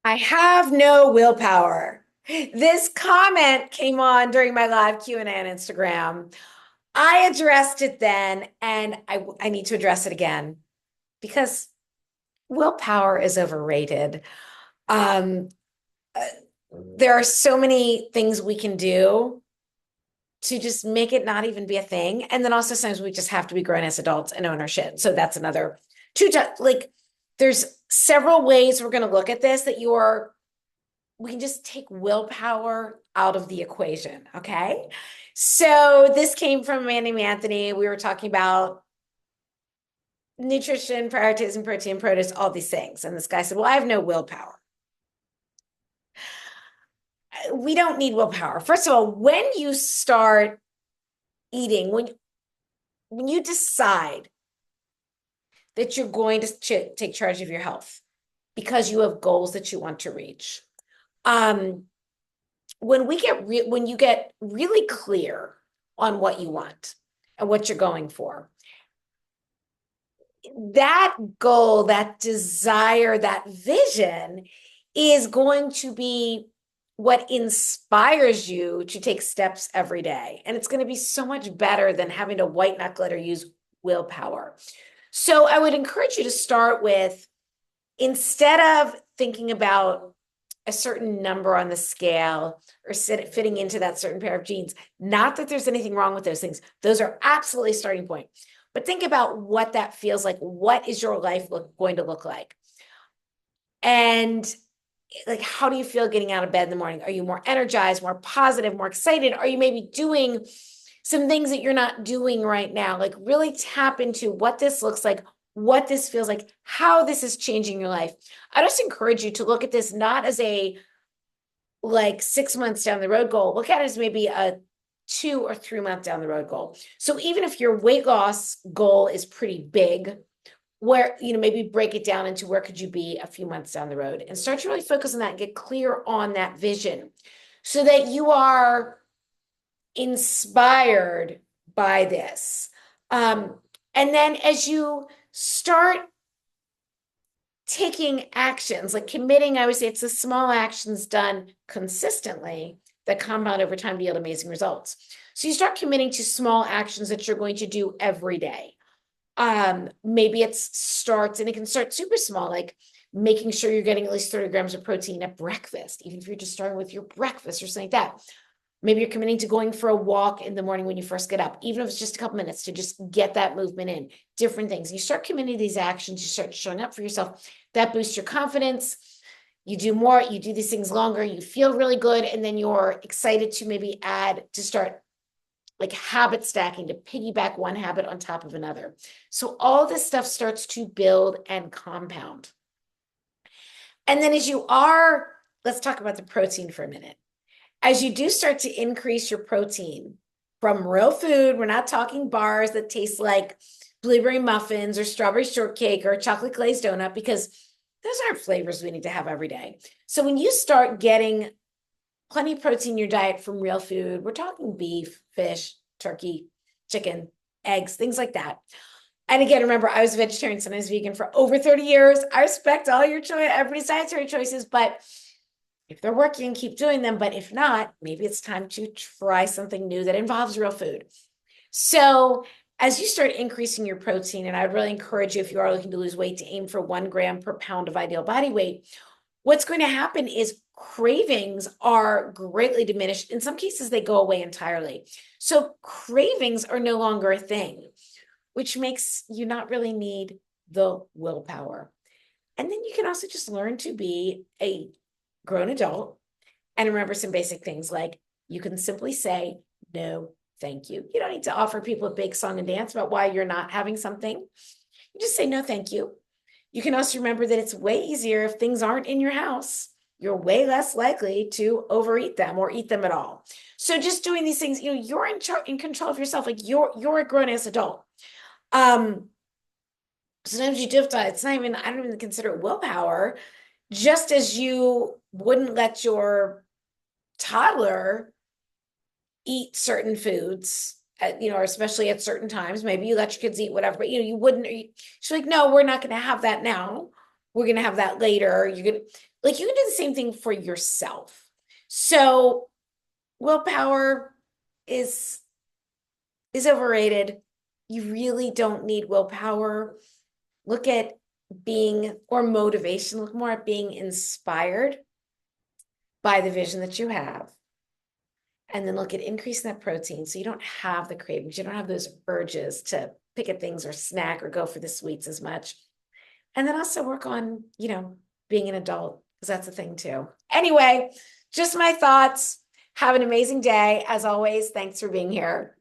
I have no willpower. This comment came on during my live Q&A on Instagram. I addressed it then, and I need to address it again because willpower is overrated. Um, uh, there are so many things we can do to just make it not even be a thing. And then also sometimes we just have to be grown as adults and own our shit. So that's another like there's several ways we're going to look at this that we can just take willpower out of the equation. Okay. So this came from a man named Anthony. We were talking about nutrition, prioritizing protein, produce, all these things. And this guy said, well, I have no willpower. We don't need willpower. First of all, when you start eating, when you decide that you're going to take charge of your health because you have goals that you want to reach, um, when you get really clear on what you want and what you're going for, that goal, that desire, that vision is going to be what inspires you to take steps every day. And it's going to be so much better than having to white knuckle it or use willpower. So I would encourage you to start with, instead of thinking about a certain number on the scale or fitting into that certain pair of jeans, not that there's anything wrong with those things. Those are absolutely starting point. But think about what that feels like. What is your life going to look like? And like, how do you feel getting out of bed in the morning? Are you more energized, more positive, more excited? Are you maybe doing some things that you're not doing right now? Like, really tap into what this looks like, what this feels like, how this is changing your life. I just encourage you to look at this not as a like 6 months down the road goal. Look at it as maybe a 2 or 3 month down the road goal. So even if your weight loss goal is pretty big, where, maybe break it down into where could you be a few months down the road and start to really focus on that and get clear on that vision so that you are inspired by this. And then as you start taking actions, like committing, I would say it's the small actions done consistently that compound over time to yield amazing results. So you start committing to small actions that you're going to do every day. Maybe it starts, and it can start super small, like making sure you're getting at least 30 grams of protein at breakfast, even if you're just starting with your breakfast or something like that. Maybe you're committing to going for a walk in the morning when you first get up, even if it's just a couple minutes to just get that movement in, different things. You start committing to these actions, you start showing up for yourself. That boosts your confidence. You do more, you do these things longer, you feel really good, and then you're excited to maybe start like habit stacking, to piggyback one habit on top of another. So all this stuff starts to build and compound. And then let's talk about the protein for a minute. As you do start to increase your protein from real food, we're not talking bars that taste like blueberry muffins or strawberry shortcake or chocolate glazed donut, because those aren't flavors we need to have every day. So when you start getting plenty of protein in your diet from real food, we're talking beef, fish, turkey, chicken, eggs, things like that. And again, remember, I was a vegetarian, sometimes vegan for over 30 years. I respect all your everybody's dietary choices, but if they're working, keep doing them. But if not, maybe it's time to try something new that involves real food. So as you start increasing your protein, and I'd really encourage you, if you are looking to lose weight, to aim for 1 gram per pound of ideal body weight. What's going to happen is cravings are greatly diminished. In some cases, they go away entirely. So cravings are no longer a thing, which makes you not really need the willpower. And then you can also just learn to be a grown adult and remember some basic things, like you can simply say, no, thank you. You don't need to offer people a big song and dance about why you're not having something. You just say, no, thank you. You can also remember that it's way easier if things aren't in your house. You're way less likely to overeat them or eat them at all. So just doing these things, you're in control of yourself. Like you're a grown ass adult. Sometimes you do have to, I don't even consider it willpower. Just as you wouldn't let your toddler eat certain foods, or especially at certain times, maybe you let your kids eat whatever, but you wouldn't. She's like, no, we're not going to have that now. we're going to have that later. You can do the same thing for yourself. So willpower is overrated. You really don't need willpower. Look at being, or motivation, look more at being inspired by the vision that you have. And then look at increasing that protein so you don't have the cravings. You don't have those urges to pick at things or snack or go for the sweets as much. And then also work on, being an adult, because that's a thing too. Anyway, just my thoughts. Have an amazing day. As always, thanks for being here.